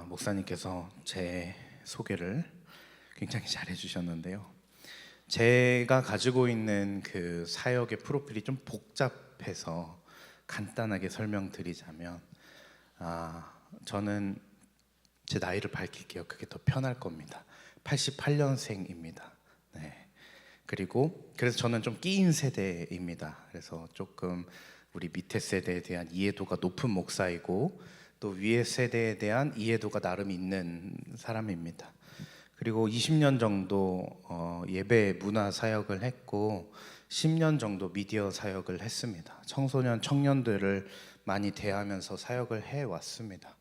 목사님께서 제 소개를 굉장히 잘 해주셨는데요. 제가 가지고 있는 그 사역의 프로필이 좀 복잡해서 간단하게 설명드리자면, 저는 제 나이를 밝힐게요. 그게 더 편할 겁니다. 88년생입니다. 네. 그래서 저는 좀 끼인 세대입니다. 그래서 조금 우리 밑에 세대에 대한 이해도가 높은 목사이고, 또 위에 세대에 대한 이해도가 나름 있는 사람입니다. 그리고 20년 정도 예배 문화 사역을 했고 10년 정도 미디어 사역을 했습니다. 청소년 청년들을 많이 대하면서 사역을 해왔습니다.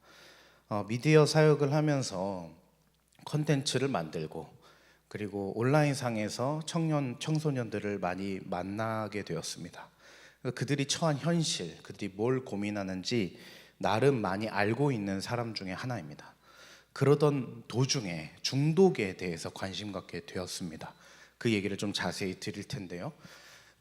미디어 사역을 하면서 콘텐츠를 만들고, 그리고 온라인상에서 청소년들을 많이 만나게 되었습니다. 그들이 처한 현실, 그들이 뭘 고민하는지 나름 많이 알고 있는 사람 중에 하나입니다. 그러던 도중에 중독에 대해서 관심 갖게 되었습니다. 그 얘기를 좀 자세히 드릴 텐데요.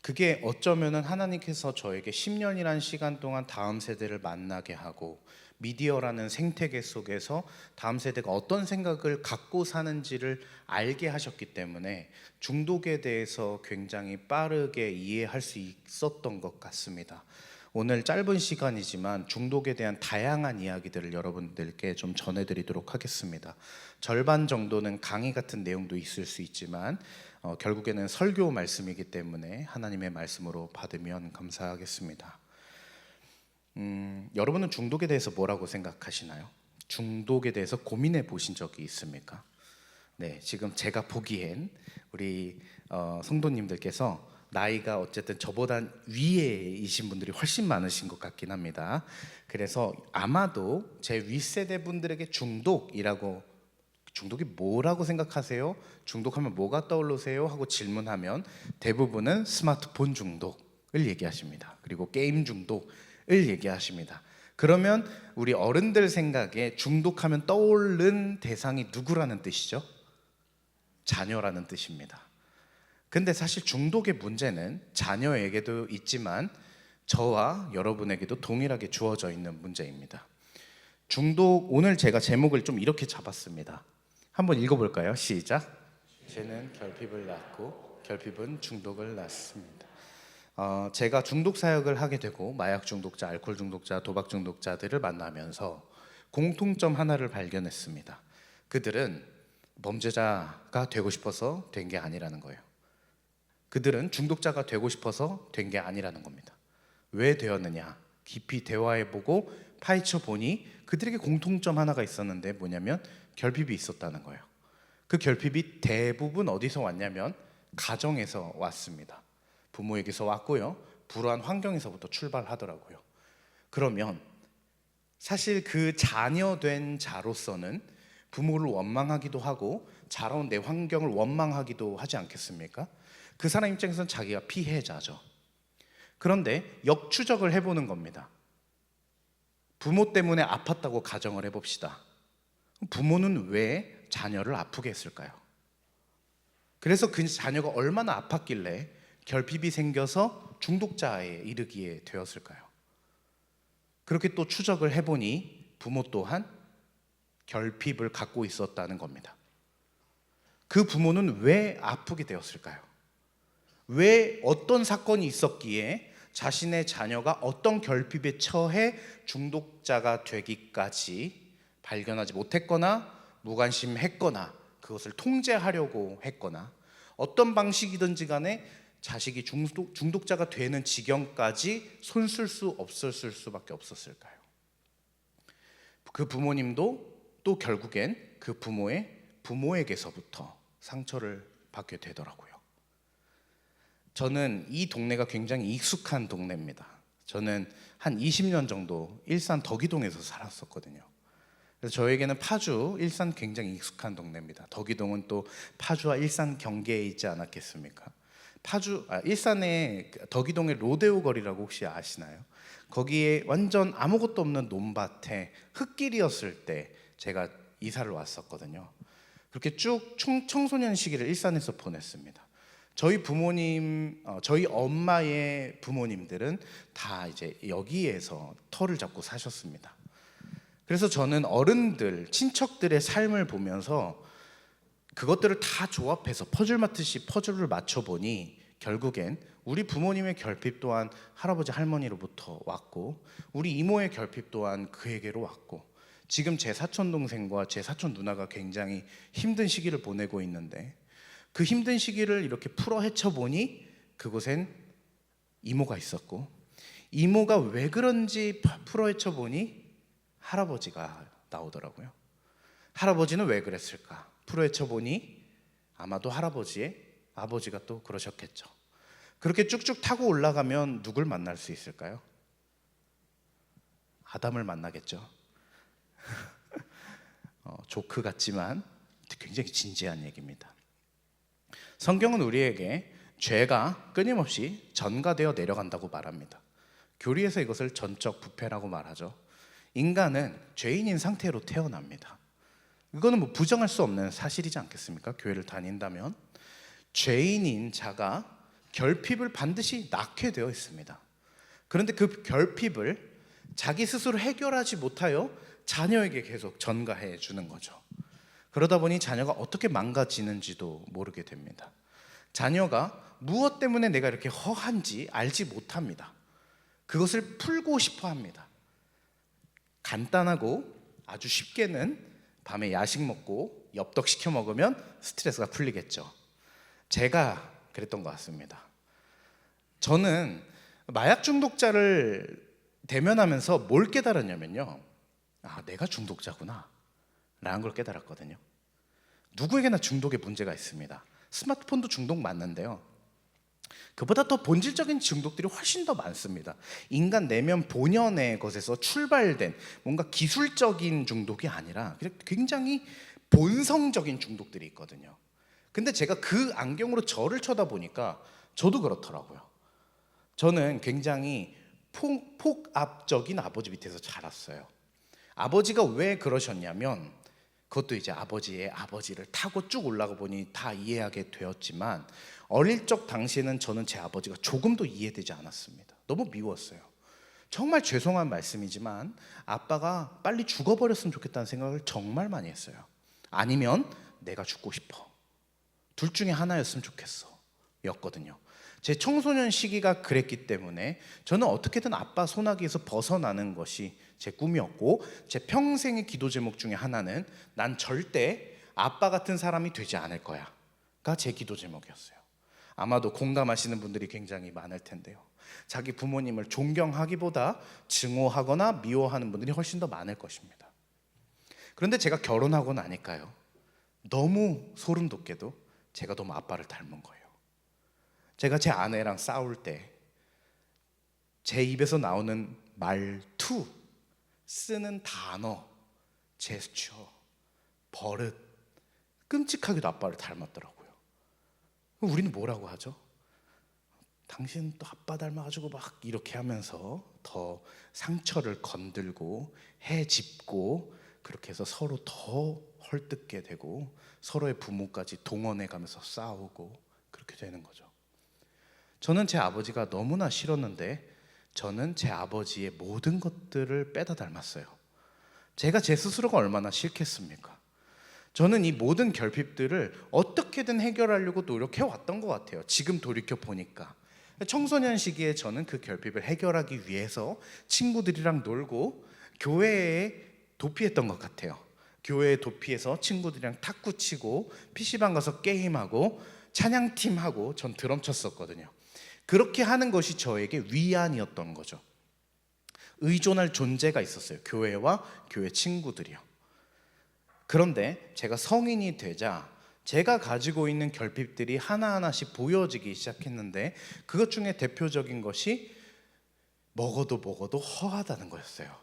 그게 어쩌면은 하나님께서 저에게 10년이라는 시간 동안 다음 세대를 만나게 하고, 미디어라는 생태계 속에서 다음 세대가 어떤 생각을 갖고 사는지를 알게 하셨기 때문에 중독에 대해서 굉장히 빠르게 이해할 수 있었던 것 같습니다. 오늘 짧은 시간이지만 중독에 대한 다양한 이야기들을 여러분들께 좀 전해드리도록 하겠습니다. 절반 정도는 강의 같은 내용도 있을 수 있지만 결국에는 설교 말씀이기 때문에 하나님의 말씀으로 받으면 감사하겠습니다. 여러분은 중독에 대해서 뭐라고 생각하시나요? 중독에 대해서 고민해 보신 적이 있습니까? 네, 지금 제가 보기엔 우리 성도님들께서 나이가 어쨌든 저보다 위에이신 분들이 훨씬 많으신 것 같긴 합니다. 그래서 아마도 제 윗세대 분들에게 중독이 뭐라고 생각하세요? 중독하면 뭐가 떠오르세요? 하고 질문하면 대부분은 스마트폰 중독을 얘기하십니다. 그리고 게임 중독을 얘기하십니다. 그러면 우리 어른들 생각에 중독하면 떠오른 대상이 누구라는 뜻이죠? 자녀라는 뜻입니다. 근데 사실 중독의 문제는 자녀에게도 있지만 저와 여러분에게도 동일하게 주어져 있는 문제입니다. 중독, 오늘 제가 제목을 좀 이렇게 잡았습니다. 한번 읽어볼까요? 시작. 죄는 결핍을 낳고 결핍은 중독을 낳습니다. 제가 중독 사역을 하게 되고 마약 중독자, 알코올 중독자, 도박 중독자들을 만나면서 공통점 하나를 발견했습니다. 그들은 범죄자가 되고 싶어서 된 게 아니라는 거예요. 그들은 중독자가 되고 싶어서 된 게 아니라는 겁니다. 왜 되었느냐? 깊이 대화해보고 파헤쳐 보니 그들에게 공통점 하나가 있었는데 뭐냐면 결핍이 있었다는 거예요. 그 결핍이 대부분 어디서 왔냐면 가정에서 왔습니다. 부모에게서 왔고요. 불우한 환경에서부터 출발하더라고요. 그러면 사실 그 자녀된 자로서는 부모를 원망하기도 하고 자라온 내 환경을 원망하기도 하지 않겠습니까? 그 사람 입장에서는 자기가 피해자죠. 그런데 역추적을 해보는 겁니다. 부모 때문에 아팠다고 가정을 해봅시다. 부모는 왜 자녀를 아프게 했을까요? 그래서 그 자녀가 얼마나 아팠길래 결핍이 생겨서 중독자에 이르기에 되었을까요? 그렇게 또 추적을 해보니 부모 또한 결핍을 갖고 있었다는 겁니다. 그 부모는 왜 아프게 되었을까요? 왜 어떤 사건이 있었기에 자신의 자녀가 어떤 결핍에 처해 중독자가 되기까지 발견하지 못했거나 무관심했거나 그것을 통제하려고 했거나 어떤 방식이든지 간에 자식이 중독자가 되는 지경까지 손쓸 수 없었을 수밖에 없었을까요? 그 부모님도 또 결국엔 그 부모에게서부터 상처를 받게 되더라고요. 저는 이 동네가 굉장히 익숙한 동네입니다. 저는 한 20년 정도 일산 덕이동에서 살았었거든요. 그래서 저에게는 파주, 일산 굉장히 익숙한 동네입니다. 덕이동은 또 파주와 일산 경계에 있지 않았겠습니까? 일산의 덕이동의 로데오 거리라고 혹시 아시나요? 거기에 완전 아무것도 없는 논밭에 흙길이었을 때 제가 이사를 왔었거든요. 그렇게 쭉 청소년 시기를 일산에서 보냈습니다. 저희 부모님, 저희 엄마의 부모님들은 다 이제 여기에서 터를 잡고 사셨습니다. 그래서 저는 어른들, 친척들의 삶을 보면서 그것들을 다 조합해서 퍼즐 맞듯이 퍼즐을 맞춰보니 결국엔 우리 부모님의 결핍 또한 할아버지 할머니로부터 왔고, 우리 이모의 결핍 또한 그에게로 왔고, 지금 제 사촌 동생과 제 사촌 누나가 굉장히 힘든 시기를 보내고 있는데, 그 힘든 시기를 이렇게 풀어 헤쳐보니 그곳엔 이모가 있었고, 이모가 왜 그런지 풀어 헤쳐보니 할아버지가 나오더라고요. 할아버지는 왜 그랬을까? 풀어 헤쳐보니 아마도 할아버지의 아버지가 또 그러셨겠죠. 그렇게 쭉쭉 타고 올라가면 누굴 만날 수 있을까요? 아담을 만나겠죠. 조크 같지만 굉장히 진지한 얘기입니다. 성경은 우리에게 죄가 끊임없이 전가되어 내려간다고 말합니다. 교리에서 이것을 전적 부패라고 말하죠. 인간은 죄인인 상태로 태어납니다. 이거는 뭐 부정할 수 없는 사실이지 않겠습니까? 교회를 다닌다면 죄인인 자가 결핍을 반드시 낳게 되어 있습니다. 그런데 그 결핍을 자기 스스로 해결하지 못하여 자녀에게 계속 전가해 주는 거죠. 그러다 보니 자녀가 어떻게 망가지는지도 모르게 됩니다. 자녀가 무엇 때문에 내가 이렇게 허한지 알지 못합니다. 그것을 풀고 싶어 합니다. 간단하고 아주 쉽게는 밤에 야식 먹고 엽떡 시켜 먹으면 스트레스가 풀리겠죠. 제가 그랬던 것 같습니다. 저는 마약 중독자를 대면하면서 뭘 깨달았냐면요, 내가 중독자구나 라는 걸 깨달았거든요. 누구에게나 중독의 문제가 있습니다. 스마트폰도 중독 맞는데요, 그보다 더 본질적인 중독들이 훨씬 더 많습니다. 인간 내면 본연의 것에서 출발된 뭔가 기술적인 중독이 아니라 굉장히 본성적인 중독들이 있거든요. 근데 제가 그 안경으로 저를 쳐다보니까 저도 그렇더라고요. 저는 굉장히 폭압적인 아버지 밑에서 자랐어요. 아버지가 왜 그러셨냐면, 그것도 이제 아버지의 아버지를 타고 쭉 올라가 보니 다 이해하게 되었지만, 어릴 적 당시에는 저는 제 아버지가 조금도 이해되지 않았습니다. 너무 미웠어요. 정말 죄송한 말씀이지만 아빠가 빨리 죽어버렸으면 좋겠다는 생각을 정말 많이 했어요. 아니면 내가 죽고 싶어, 둘 중에 하나였으면 좋겠어 였거든요. 제 청소년 시기가 그랬기 때문에 저는 어떻게든 아빠 소나기에서 벗어나는 것이 제 꿈이었고, 제 평생의 기도 제목 중에 하나는 난 절대 아빠 같은 사람이 되지 않을 거야가 제 기도 제목이었어요. 아마도 공감하시는 분들이 굉장히 많을 텐데요, 자기 부모님을 존경하기보다 증오하거나 미워하는 분들이 훨씬 더 많을 것입니다. 그런데 제가 결혼하고 나니까요, 너무 소름 돋게도 제가 너무 아빠를 닮은 거예요. 제가 제 아내랑 싸울 때 제 입에서 나오는 말투, 쓰는 단어, 제스처, 버릇, 끔찍하게도 아빠를 닮았더라고요. 우리는 뭐라고 하죠? 당신 또 아빠 닮아가지고 막 이렇게 하면서 더 상처를 건들고 해집고, 그렇게 해서 서로 더 헐뜯게 되고 서로의 부모까지 동원해 가면서 싸우고 그렇게 되는 거죠. 저는 제 아버지가 너무나 싫었는데 저는 제 아버지의 모든 것들을 빼다 닮았어요. 제가 제 스스로가 얼마나 싫겠습니까? 저는 이 모든 결핍들을 어떻게든 해결하려고 노력해 왔던 것 같아요. 지금 돌이켜 보니까 청소년 시기에 저는 그 결핍을 해결하기 위해서 친구들이랑 놀고 교회에 도피했던 것 같아요. 교회에 도피해서 친구들이랑 탁구 치고 PC방 가서 게임하고 찬양팀하고 전 드럼 쳤었거든요. 그렇게 하는 것이 저에게 위안이었던 거죠. 의존할 존재가 있었어요. 교회와 교회 친구들이요. 그런데 제가 성인이 되자 제가 가지고 있는 결핍들이 하나하나씩 보여지기 시작했는데, 그것 중에 대표적인 것이 먹어도 허하다는 거였어요.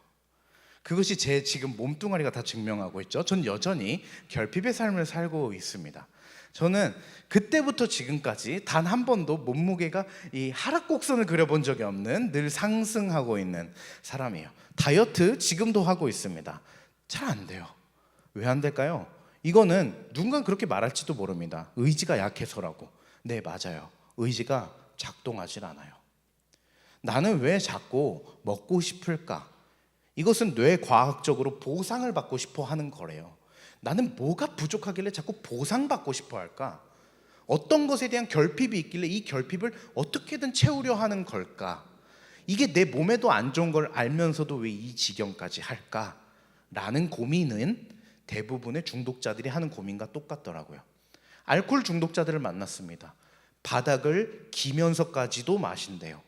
그것이 제 지금 몸뚱아리가 다 증명하고 있죠. 전 여전히 결핍의 삶을 살고 있습니다. 저는 그때부터 지금까지 단 한 번도 몸무게가 이 하락곡선을 그려본 적이 없는, 늘 상승하고 있는 사람이에요. 다이어트 지금도 하고 있습니다. 잘 안 돼요. 왜 안 될까요? 이거는 누군가 그렇게 말할지도 모릅니다. 의지가 약해서라고. 네, 맞아요. 의지가 작동하질 않아요. 나는 왜 자꾸 먹고 싶을까? 이것은 뇌과학적으로 보상을 받고 싶어 하는 거래요. 나는 뭐가 부족하길래 자꾸 보상받고 싶어 할까? 어떤 것에 대한 결핍이 있길래 이 결핍을 어떻게든 채우려 하는 걸까? 이게 내 몸에도 안 좋은 걸 알면서도 왜 이 지경까지 할까? 라는 고민은 대부분의 중독자들이 하는 고민과 똑같더라고요. 알코올 중독자들을 만났습니다. 바닥을 기면서까지도 마신대요.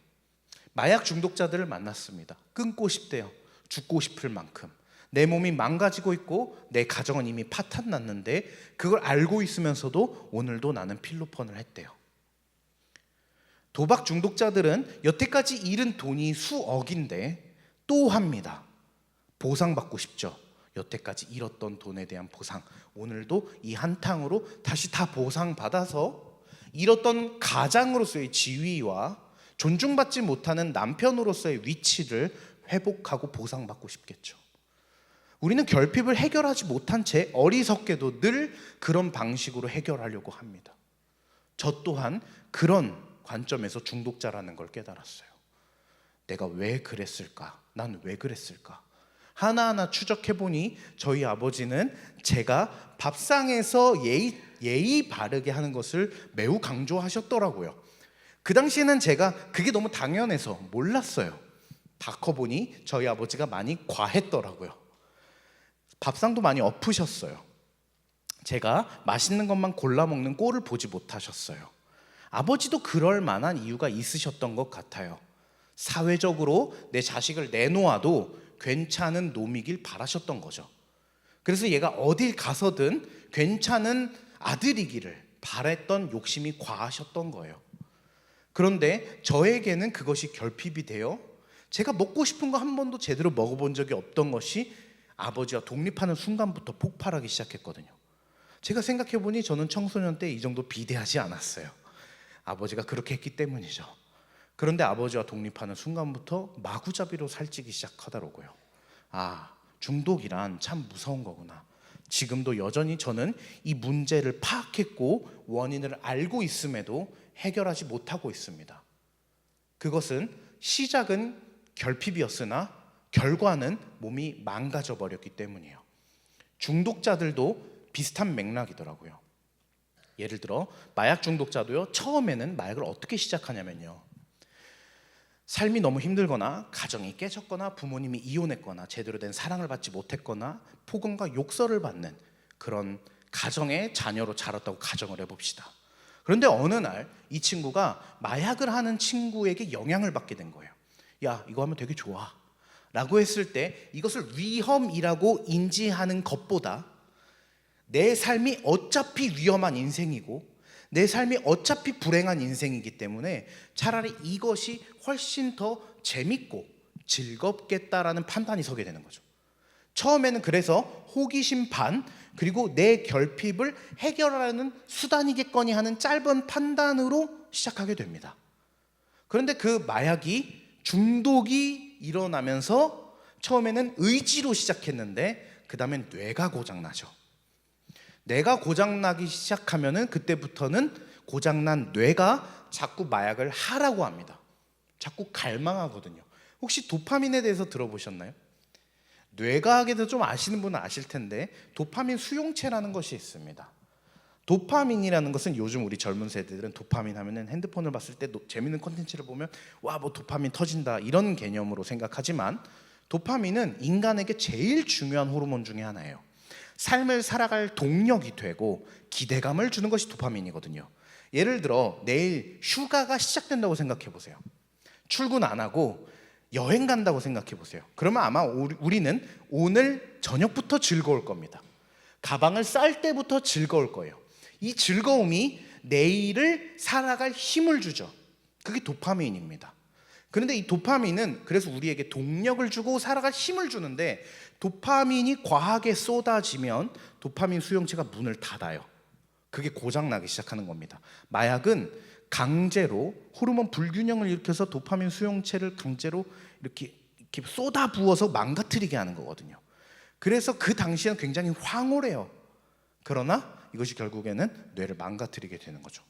마약 중독자들을 만났습니다. 끊고 싶대요. 죽고 싶을 만큼. 내 몸이 망가지고 있고 내 가정은 이미 파탄 났는데 그걸 알고 있으면서도 오늘도 나는 필로폰을 했대요. 도박 중독자들은 여태까지 잃은 돈이 수억인데 또 합니다. 보상받고 싶죠. 여태까지 잃었던 돈에 대한 보상, 오늘도 이 한탕으로 다시 다 보상받아서 잃었던 가장으로서의 지위와 존중받지 못하는 남편으로서의 위치를 회복하고 보상받고 싶겠죠. 우리는 결핍을 해결하지 못한 채 어리석게도 늘 그런 방식으로 해결하려고 합니다. 저 또한 그런 관점에서 중독자라는 걸 깨달았어요. 내가 왜 그랬을까? 난 왜 그랬을까? 하나하나 추적해보니 저희 아버지는 제가 밥상에서 예의 바르게 하는 것을 매우 강조하셨더라고요. 그 당시에는 제가 그게 너무 당연해서 몰랐어요. 다 커보니 저희 아버지가 많이 과했더라고요. 밥상도 많이 엎으셨어요. 제가 맛있는 것만 골라 먹는 꼴을 보지 못하셨어요. 아버지도 그럴 만한 이유가 있으셨던 것 같아요. 사회적으로 내 자식을 내놓아도 괜찮은 놈이길 바라셨던 거죠. 그래서 얘가 어딜 가서든 괜찮은 아들이기를 바랬던 욕심이 과하셨던 거예요. 그런데 저에게는 그것이 결핍이 되어 제가 먹고 싶은 거 한 번도 제대로 먹어본 적이 없던 것이 아버지와 독립하는 순간부터 폭발하기 시작했거든요. 제가 생각해보니 저는 청소년 때 이 정도 비대하지 않았어요. 아버지가 그렇게 했기 때문이죠. 그런데 아버지와 독립하는 순간부터 마구잡이로 살찌기 시작하더라고요. 아, 중독이란 참 무서운 거구나. 지금도 여전히 저는 이 문제를 파악했고 원인을 알고 있음에도 해결하지 못하고 있습니다. 그것은 시작은 결핍이었으나 결과는 몸이 망가져 버렸기 때문이에요. 중독자들도 비슷한 맥락이더라고요. 예를 들어 마약 중독자도요, 처음에는 마약을 어떻게 시작하냐면요, 삶이 너무 힘들거나 가정이 깨졌거나 부모님이 이혼했거나 제대로 된 사랑을 받지 못했거나 폭언과 욕설을 받는 그런 가정의 자녀로 자랐다고 가정을 해봅시다. 그런데 어느 날 이 친구가 마약을 하는 친구에게 영향을 받게 된 거예요. 야, 이거 하면 되게 좋아 라고 했을 때 이것을 위험이라고 인지하는 것보다 내 삶이 어차피 위험한 인생이고 내 삶이 어차피 불행한 인생이기 때문에 차라리 이것이 훨씬 더 재밌고 즐겁겠다라는 판단이 서게 되는 거죠. 처음에는 그래서 호기심 반, 그리고 내 결핍을 해결하는 수단이겠거니 하는 짧은 판단으로 시작하게 됩니다. 그런데 그 마약이 중독이 일어나면서 처음에는 의지로 시작했는데 그 다음엔 뇌가 고장나죠. 뇌가 고장나기 시작하면은 그때부터는 고장난 뇌가 자꾸 마약을 하라고 합니다. 자꾸 갈망하거든요. 혹시 도파민에 대해서 들어보셨나요? 뇌과학에서 좀 아시는 분은 아실 텐데 도파민 수용체라는 것이 있습니다. 도파민이라는 것은 요즘 우리 젊은 세대들은 도파민 하면은 핸드폰을 봤을 때 재밌는 콘텐츠를 보면 와, 뭐 도파민 터진다 이런 개념으로 생각하지만 도파민은 인간에게 제일 중요한 호르몬 중에 하나예요. 삶을 살아갈 동력이 되고 기대감을 주는 것이 도파민이거든요. 예를 들어 내일 휴가가 시작된다고 생각해 보세요. 출근 안 하고 여행 간다고 생각해 보세요. 그러면 아마 우리는 오늘 저녁부터 즐거울 겁니다. 가방을 쌀 때부터 즐거울 거예요. 이 즐거움이 내일을 살아갈 힘을 주죠. 그게 도파민입니다. 그런데 이 도파민은 그래서 우리에게 동력을 주고 살아갈 힘을 주는데 도파민이 과하게 쏟아지면 도파민 수용체가 문을 닫아요. 그게 고장나기 시작하는 겁니다. 마약은 강제로 호르몬 불균형을 일으켜서 도파민 수용체를 강제로 이렇게 쏟아 부어서 망가뜨리게 하는 거거든요. 그래서 그 당시에는 굉장히 황홀해요. 그러나 이것이 결국에는 뇌를 망가뜨리게 되는 거죠.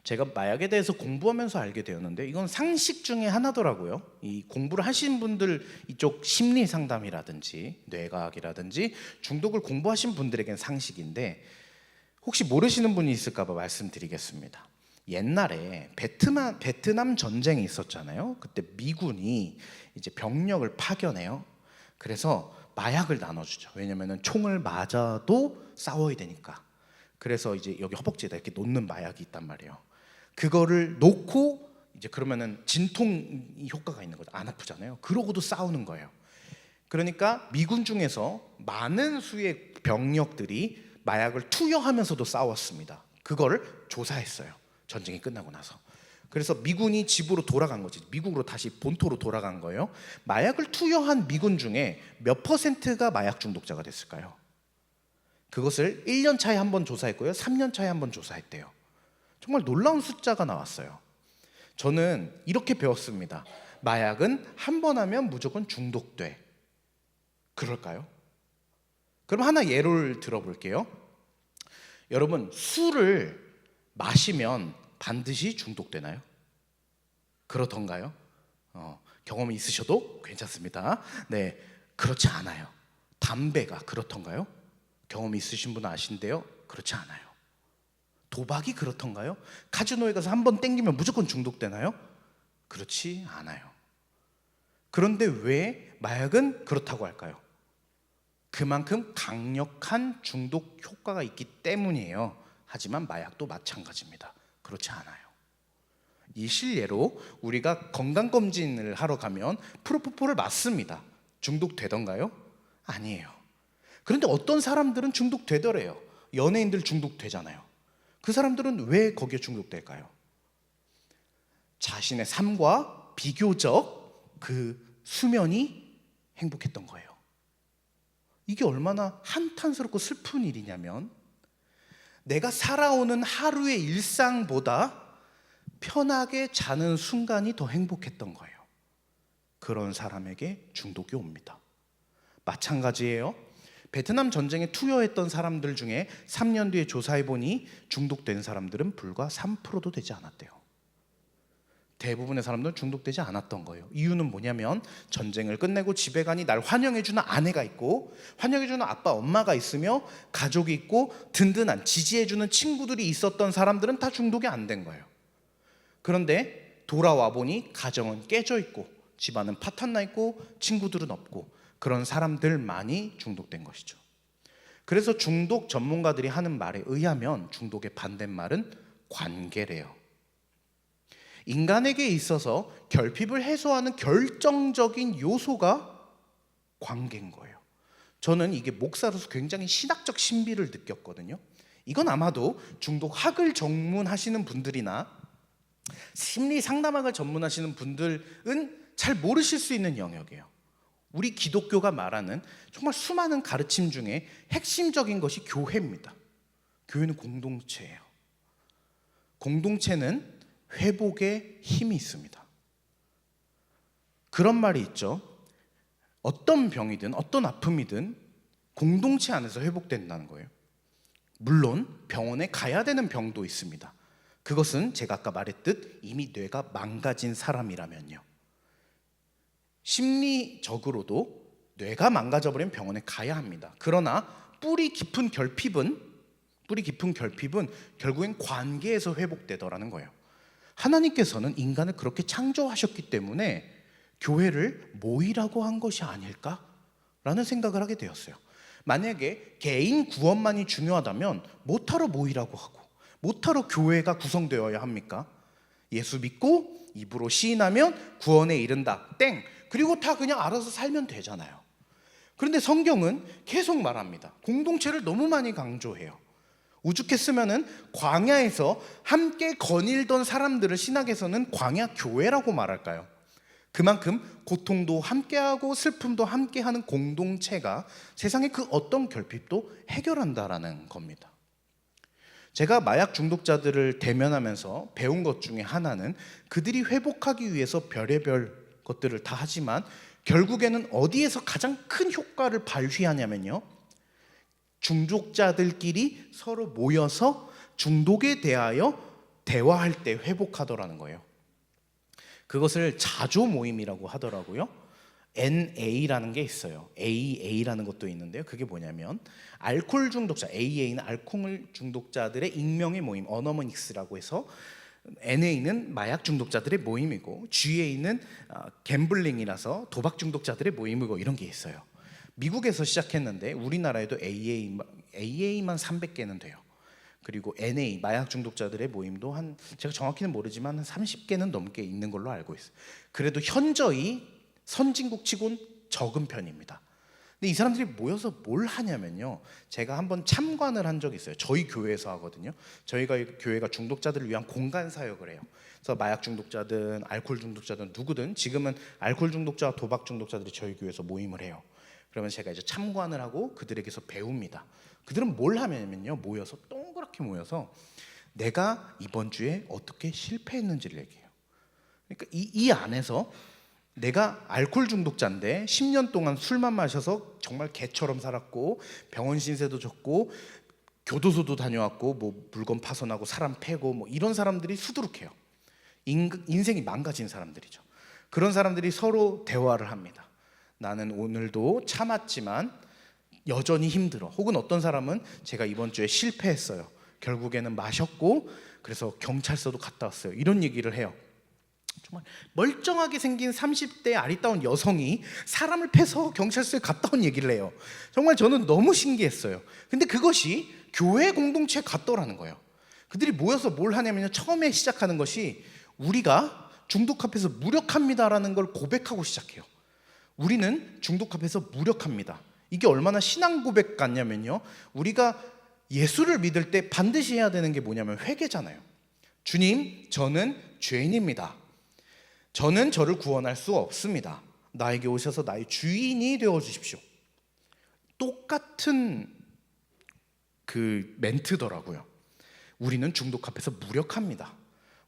제가 마약에 대해서 공부하면서 알게 되었는데 이건 상식 중에 하나더라고요. 이 공부를 하신 분들, 이쪽 심리 상담이라든지 뇌과학이라든지 중독을 공부하신 분들에겐 상식인데 혹시 모르시는 분이 있을까 봐 말씀드리겠습니다. 옛날에 베트남 전쟁이 있었잖아요. 그때 미군이 이제 병력을 파견해요. 그래서 마약을 나눠주죠. 왜냐면은 총을 맞아도 싸워야 되니까. 그래서 이제 여기 허벅지에다 이렇게 놓는 마약이 있단 말이에요. 그거를 놓고 이제 그러면은 진통 효과가 있는 거죠. 안 아프잖아요. 그러고도 싸우는 거예요. 그러니까 미군 중에서 많은 수의 병력들이 마약을 투여하면서도 싸웠습니다. 그거를 조사했어요. 전쟁이 끝나고 나서. 그래서 미군이 집으로 돌아간 거지. 미국으로 다시 본토로 돌아간 거예요. 마약을 투여한 미군 중에 몇 퍼센트가 마약 중독자가 됐을까요? 그것을 1년 차에 한 번 조사했고요. 3년 차에 한 번 조사했대요. 정말 놀라운 숫자가 나왔어요. 저는 이렇게 배웠습니다. 마약은 한 번 하면 무조건 중독돼. 그럴까요? 그럼 하나 예를 들어볼게요. 여러분, 술을 마시면 반드시 중독되나요? 그렇던가요? 경험이 있으셔도 괜찮습니다. 네, 그렇지 않아요. 담배가 그렇던가요? 경험이 있으신 분은 아신데요. 그렇지 않아요. 도박이 그렇던가요? 카지노에 가서 한 번 땡기면 무조건 중독되나요? 그렇지 않아요. 그런데 왜 마약은 그렇다고 할까요? 그만큼 강력한 중독 효과가 있기 때문이에요. 하지만 마약도 마찬가지입니다. 그렇지 않아요. 이 실례로 우리가 건강검진을 하러 가면 프로포폴을 맞습니다. 중독되던가요? 아니에요. 그런데 어떤 사람들은 중독되더래요. 연예인들 중독되잖아요. 그 사람들은 왜 거기에 중독될까요? 자신의 삶과 비교적 그 수면이 행복했던 거예요. 이게 얼마나 한탄스럽고 슬픈 일이냐면 내가 살아오는 하루의 일상보다 편하게 자는 순간이 더 행복했던 거예요. 그런 사람에게 중독이 옵니다. 마찬가지예요. 베트남 전쟁에 투여했던 사람들 중에 3년 뒤에 조사해보니 중독된 사람들은 불과 3%도 되지 않았대요. 대부분의 사람들은 중독되지 않았던 거예요. 이유는 뭐냐면 전쟁을 끝내고 집에 가니 날 환영해주는 아내가 있고 환영해주는 아빠 엄마가 있으며 가족이 있고 든든한 지지해주는 친구들이 있었던 사람들은 다 중독이 안 된 거예요. 그런데 돌아와 보니 가정은 깨져 있고 집안은 파탄나 있고 친구들은 없고 그런 사람들만이 중독된 것이죠. 그래서 중독 전문가들이 하는 말에 의하면 중독의 반대말은 관계래요. 인간에게 있어서 결핍을 해소하는 결정적인 요소가 관계인 거예요. 저는 이게 목사로서 굉장히 신학적 신비를 느꼈거든요. 이건 아마도 중독학을 전문하시는 분들이나 심리 상담학을 전문하시는 분들은 잘 모르실 수 있는 영역이에요. 우리 기독교가 말하는 정말 수많은 가르침 중에 핵심적인 것이 교회입니다. 교회는 공동체예요. 공동체는 회복의 힘이 있습니다. 그런 말이 있죠. 어떤 병이든 어떤 아픔이든 공동체 안에서 회복된다는 거예요. 물론 병원에 가야 되는 병도 있습니다. 그것은 제가 아까 말했듯 이미 뇌가 망가진 사람이라면요. 심리적으로도 뇌가 망가져버린 병원에 가야 합니다. 그러나 뿌리 깊은 결핍은 결국엔 관계에서 회복되더라는 거예요. 하나님께서는 인간을 그렇게 창조하셨기 때문에 교회를 모이라고 한 것이 아닐까라는 생각을 하게 되었어요. 만약에 개인 구원만이 중요하다면 뭐하러 모이라고 하고 뭐하러 교회가 구성되어야 합니까? 예수 믿고 입으로 시인하면 구원에 이른다. 땡. 그리고 다 그냥 알아서 살면 되잖아요. 그런데 성경은 계속 말합니다. 공동체를 너무 많이 강조해요. 오죽했으면은 광야에서 함께 거닐던 사람들을 신학에서는 광야 교회라고 말할까요? 그만큼 고통도 함께하고 슬픔도 함께하는 공동체가 세상의 그 어떤 결핍도 해결한다라는 겁니다. 제가 마약 중독자들을 대면하면서 배운 것 중에 하나는 그들이 회복하기 위해서 별의별 것들을 다 하지만 결국에는 어디에서 가장 큰 효과를 발휘하냐면요, 중독자들끼리 서로 모여서 중독에 대하여 대화할 때 회복하더라는 거예요. 그것을 자조 모임이라고 하더라고요. NA라는 게 있어요. AA라는 것도 있는데요. 그게 뭐냐면 알코올 중독자, AA는 알코올 중독자들의 익명의 모임, 어너머닉스라고 해서 NA는 마약 중독자들의 모임이고 GA는 갬블링이라서 도박 중독자들의 모임이고 이런 게 있어요. 미국에서 시작했는데 우리나라에도 AA만 300개는 돼요. 그리고 NA 마약 중독자들의 모임도 한 제가 정확히는 모르지만 한 30개는 넘게 있는 걸로 알고 있어요. 그래도 현저히 선진국 치곤 적은 편입니다. 근데 이 사람들이 모여서 뭘 하냐면요, 제가 한번 참관을 한 적이 있어요. 저희 교회에서 하거든요. 저희가 교회가 중독자들을 위한 공간 사역을 해요. 그래서 마약 중독자든 알코올 중독자든 누구든, 지금은 알코올 중독자와 도박 중독자들이 저희 교회에서 모임을 해요. 그러면 제가 이제 참관을 하고 그들에게서 배웁니다. 그들은 뭘 하냐면요, 모여서 동그랗게 모여서 내가 이번 주에 어떻게 실패했는지를 얘기해요. 그러니까 이 안에서 내가 알코올 중독자인데 10년 동안 술만 마셔서 정말 개처럼 살았고 병원 신세도 졌고 교도소도 다녀왔고 뭐 물건 파손하고 사람 패고 뭐 이런 사람들이 수두룩해요. 인생이 망가진 사람들이죠. 그런 사람들이 서로 대화를 합니다. 나는 오늘도 참았지만 여전히 힘들어. 혹은 어떤 사람은 제가 이번 주에 실패했어요. 결국에는 마셨고 그래서 경찰서도 갔다 왔어요. 이런 얘기를 해요. 정말 멀쩡하게 생긴 30대 아리따운 여성이 사람을 패서 경찰서에 갔다 온 얘기를 해요. 정말 저는 너무 신기했어요. 근데 그것이 교회 공동체에 갔더라는 거예요. 그들이 모여서 뭘 하냐면요, 처음에 시작하는 것이 우리가 중독 앞에서 무력합니다라는 걸 고백하고 시작해요. 우리는 중독 앞에서 무력합니다. 이게 얼마나 신앙 고백 같냐면요, 우리가 예수를 믿을 때 반드시 해야 되는 게 뭐냐면 회개잖아요. 주님, 저는 죄인입니다. 저는 저를 구원할 수 없습니다. 나에게 오셔서 나의 주인이 되어 주십시오. 똑같은 그 멘트더라고요. 우리는 중독 앞에서 무력합니다.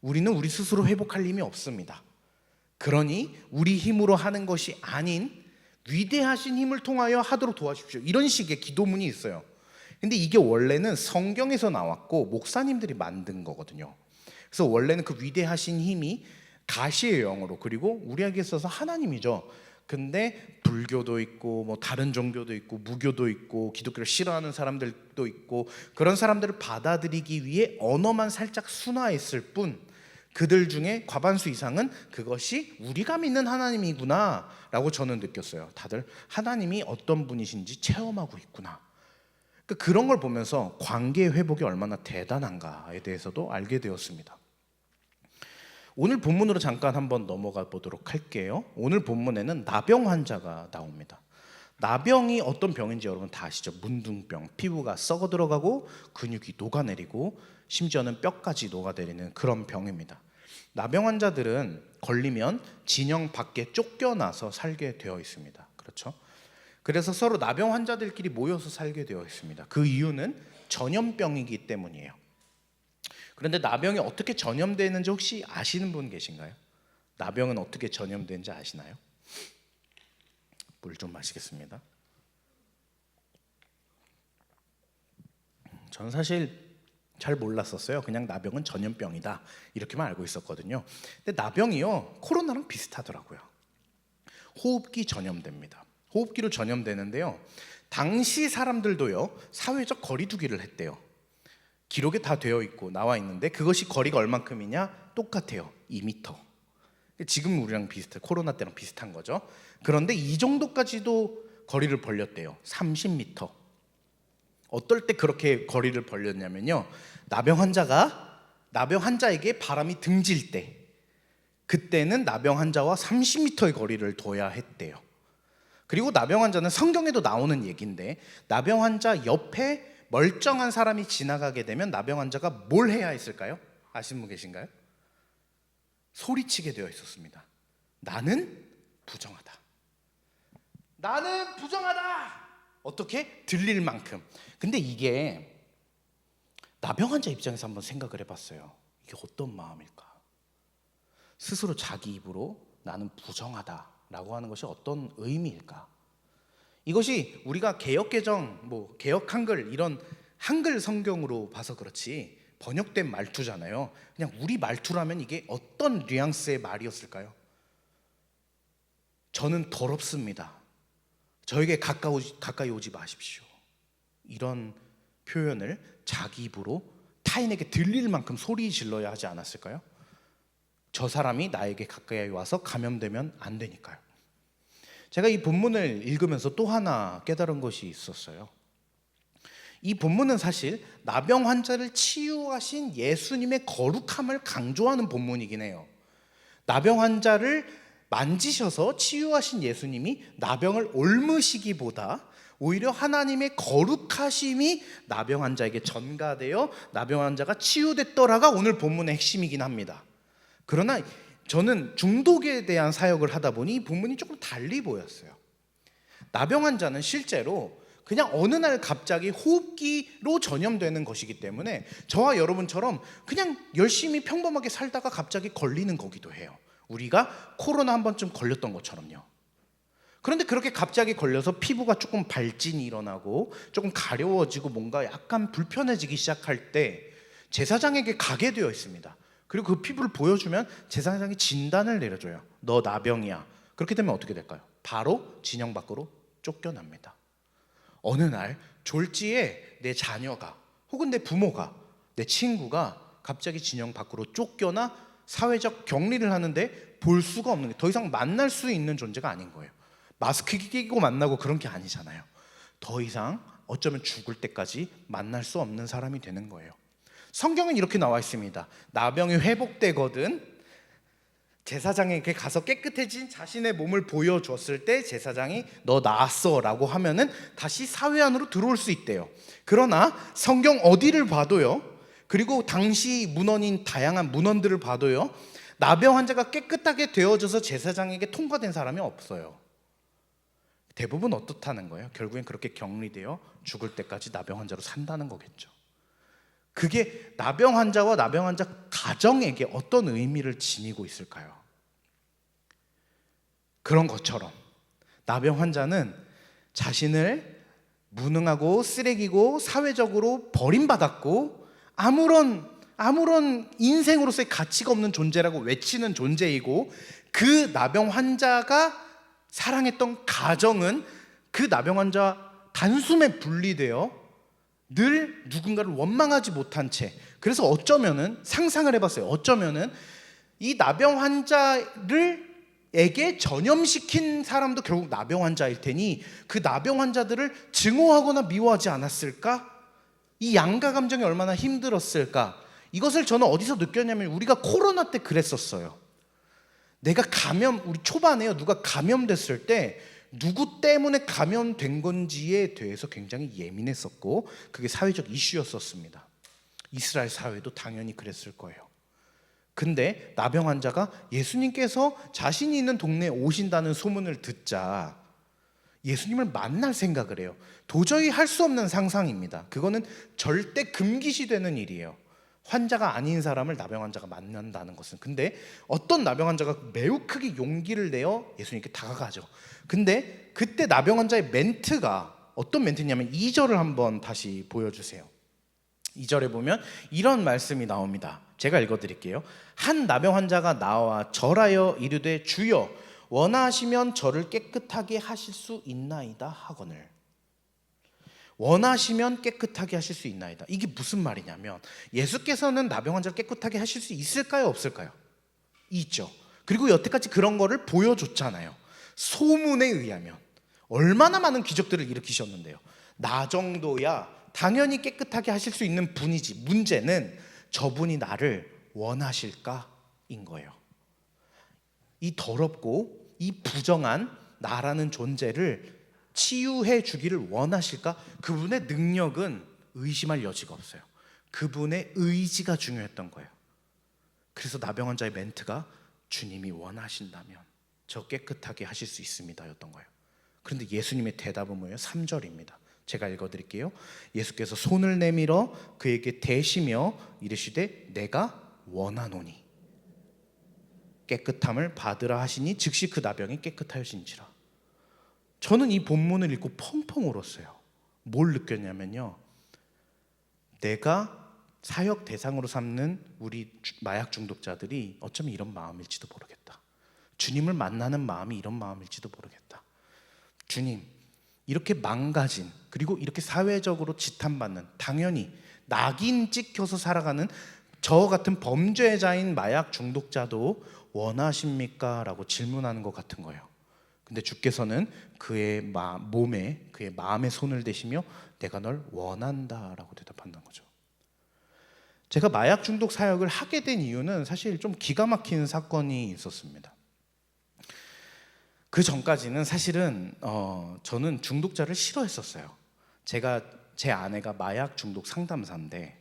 우리는 우리 스스로 회복할 힘이 없습니다. 그러니 우리 힘으로 하는 것이 아닌 위대하신 힘을 통하여 하도록 도와주십시오. 이런 식의 기도문이 있어요. 근데 이게 원래는 성경에서 나왔고 목사님들이 만든 거거든요. 그래서 원래는 그 위대하신 힘이 가시의 영어로, 그리고 우리에게 있어서 하나님이죠. 근데 불교도 있고 뭐 다른 종교도 있고 무교도 있고 기독교를 싫어하는 사람들도 있고 그런 사람들을 받아들이기 위해 언어만 살짝 순화했을 뿐, 그들 중에 과반수 이상은 그것이 우리가 믿는 하나님이구나 라고 저는 느꼈어요. 다들 하나님이 어떤 분이신지 체험하고 있구나. 그런 걸 보면서 관계 회복이 얼마나 대단한가에 대해서도 알게 되었습니다. 오늘 본문으로 잠깐 한번 넘어가 보도록 할게요. 오늘 본문에는 나병 환자가 나옵니다. 나병이 어떤 병인지 여러분 다 아시죠? 문둥병, 피부가 썩어 들어가고 근육이 녹아내리고 심지어는 뼈까지 녹아내리는 그런 병입니다. 나병 환자들은 걸리면 진영 밖에 쫓겨나서 살게 되어 있습니다. 그렇죠? 그래서 서로 나병 환자들끼리 모여서 살게 되어 있습니다. 그 이유는 전염병이기 때문이에요. 그런데 나병이 어떻게 전염되는지 혹시 아시는 분 계신가요? 나병은 어떻게 전염되는지 아시나요? 물 좀 마시겠습니다. 전 사실 잘 몰랐었어요. 그냥 나병은 전염병이다 이렇게만 알고 있었거든요. 근데 나병이요, 코로나랑 비슷하더라고요. 호흡기 전염됩니다. 호흡기로 전염되는데요, 당시 사람들도요 사회적 거리두기를 했대요. 기록에 다 되어 있고 나와 있는데 그것이 거리가 얼만큼이냐? 똑같아요. 2m. 지금 우리랑 비슷해, 코로나 때랑 비슷한 거죠. 그런데 이 정도까지도 거리를 벌렸대요. 30m. 어떨 때 그렇게 거리를 벌렸냐면요, 나병 환자에게 바람이 등질 때, 그때는 나병 환자와 30m의 거리를 둬야 했대요. 그리고 나병 환자는 성경에도 나오는 얘기인데, 나병 환자 옆에 멀쩡한 사람이 지나가게 되면 나병 환자가 뭘 해야 했을까요? 아시는 분 계신가요? 소리치게 되어 있었습니다. 나는 부정하다. 나는 부정하다. 어떻게? 들릴 만큼. 근데 이게 나병 환자 입장에서 한번 생각을 해봤어요. 이게 어떤 마음일까? 스스로 자기 입으로 나는 부정하다라고 하는 것이 어떤 의미일까? 이것이 우리가 개역 개정, 개역 한글 이런 한글 성경으로 봐서 그렇지 번역된 말투잖아요. 그냥 우리 말투라면 이게 어떤 뉘앙스의 말이었을까요? 저는 더럽습니다. 저에게 가까이 오지 마십시오. 이런 표현을 자기 입으로 타인에게 들릴 만큼 소리 질러야 하지 않았을까요? 저 사람이 나에게 가까이 와서 감염되면 안 되니까요. 제가 이 본문을 읽으면서 또 하나 깨달은 것이 있었어요. 이 본문은 사실 나병 환자를 치유하신 예수님의 거룩함을 강조하는 본문이긴 해요. 나병 환자를 만지셔서 치유하신 예수님이 나병을 옮으시기보다 오히려 하나님의 거룩하심이 나병 환자에게 전가되어 나병 환자가 치유됐더라가 오늘 본문의 핵심이긴 합니다. 그러나 저는 중독에 대한 사역을 하다 보니 이 본문이 조금 달리 보였어요. 나병 환자는 실제로 그냥 어느 날 갑자기 호흡기로 전염되는 것이기 때문에 저와 여러분처럼 그냥 열심히 평범하게 살다가 갑자기 걸리는 거기도 해요. 우리가 코로나 한 번쯤 걸렸던 것처럼요. 그런데 그렇게 갑자기 걸려서 피부가 조금 발진이 일어나고 조금 가려워지고 뭔가 약간 불편해지기 시작할 때 제사장에게 가게 되어 있습니다. 그리고 그 피부를 보여주면 제사장이 진단을 내려줘요. 너 나병이야. 그렇게 되면 어떻게 될까요? 바로 진영 밖으로 쫓겨납니다. 어느 날 졸지에 내 자녀가 혹은 내 부모가 내 친구가 갑자기 진영 밖으로 쫓겨나 사회적 격리를 하는데 볼 수가 없는 게 더 이상 만날 수 있는 존재가 아닌 거예요. 마스크 끼고 만나고 그런 게 아니잖아요. 더 이상 어쩌면 죽을 때까지 만날 수 없는 사람이 되는 거예요. 성경은 이렇게 나와 있습니다. 나병이 회복되거든 제사장에게 가서 깨끗해진 자신의 몸을 보여줬을 때 제사장이 너 나았어 라고 하면은 다시 사회 안으로 들어올 수 있대요. 그러나 성경 어디를 봐도요, 그리고 당시 문헌인 다양한 문헌들을 봐도요, 나병 환자가 깨끗하게 되어져서 제사장에게 통과된 사람이 없어요. 대부분 어떻다는 거예요? 결국엔 그렇게 격리되어 죽을 때까지 나병 환자로 산다는 거겠죠. 그게 나병 환자와 나병 환자 가정에게 어떤 의미를 지니고 있을까요? 그런 것처럼 나병 환자는 자신을 무능하고 쓰레기고 사회적으로 버림받았고 아무런 인생으로서의 가치가 없는 존재라고 외치는 존재이고, 그 나병 환자가 사랑했던 가정은 그 나병 환자 단숨에 분리되어 늘 누군가를 원망하지 못한 채, 그래서 어쩌면은 상상을 해봤어요. 어쩌면은 이 나병 환자에게 전염시킨 사람도 결국 나병 환자일 테니 그 나병 환자들을 증오하거나 미워하지 않았을까? 이 양가 감정이 얼마나 힘들었을까? 이것을 저는 어디서 느꼈냐면 우리가 코로나 때 그랬었어요. 우리 초반에요, 누가 감염됐을 때 누구 때문에 감염된 건지에 대해서 굉장히 예민했었고 그게 사회적 이슈였었습니다. 이스라엘 사회도 당연히 그랬을 거예요. 근데 나병 환자가 예수님께서 자신이 있는 동네에 오신다는 소문을 듣자 예수님을 만날 생각을 해요. 도저히 할 수 없는 상상입니다. 그거는 절대 금기시되는 일이에요. 환자가 아닌 사람을 나병 환자가 만난다는 것은. 근데 어떤 나병 환자가 매우 크게 용기를 내어 예수님께 다가가죠. 근데 그때 나병 환자의 멘트가 어떤 멘트냐면 2절을 한번 다시 보여주세요. 2절에 보면 이런 말씀이 나옵니다. 제가 읽어드릴게요. 한 나병 환자가 나와 절하여 이르되 주여 원하시면 저를 깨끗하게 하실 수 있나이다 하거늘. 원하시면 깨끗하게 하실 수 있나이다. 이게 무슨 말이냐면 예수께서는 나병 환자를 깨끗하게 하실 수 있을까요? 없을까요? 있죠. 그리고 여태까지 그런 거를 보여줬잖아요. 소문에 의하면 얼마나 많은 기적들을 일으키셨는데요. 나 정도야 당연히 깨끗하게 하실 수 있는 분이지, 문제는 저분이 나를 원하실까인 거예요. 이 더럽고 이 부정한 나라는 존재를 치유해 주기를 원하실까? 그분의 능력은 의심할 여지가 없어요. 그분의 의지가 중요했던 거예요. 그래서 나병 환자의 멘트가 주님이 원하신다면 저 깨끗하게 하실 수 있습니다 였던 거예요. 그런데 예수님의 대답은 뭐예요? 3절입니다. 제가 읽어드릴게요. 예수께서 손을 내밀어 그에게 대시며 이르시되 내가 원하노니 깨끗함을 받으라 하시니 즉시 그 나병이 깨끗하여진지라. 저는 이 본문을 읽고 펑펑 울었어요. 뭘 느꼈냐면요, 내가 사역 대상으로 삼는 우리 마약 중독자들이 어쩌면 이런 마음일지도 모르겠다. 주님을 만나는 마음이 이런 마음일지도 모르겠다. 주님, 이렇게 망가진, 그리고 이렇게 사회적으로 지탄받는, 당연히 낙인 찍혀서 살아가는 저 같은 범죄자인 마약 중독자도 원하십니까? 라고 질문하는 것 같은 거예요. 근데 주께서는 그의 몸에, 그의 마음에 손을 대시며 내가 널 원한다 라고 대답한다는 거죠. 제가 마약 중독 사역을 하게 된 이유는 사실 좀 기가 막힌 사건이 있었습니다. 그 전까지는 사실은 저는 중독자를 싫어했었어요. 제 아내가 마약 중독 상담사인데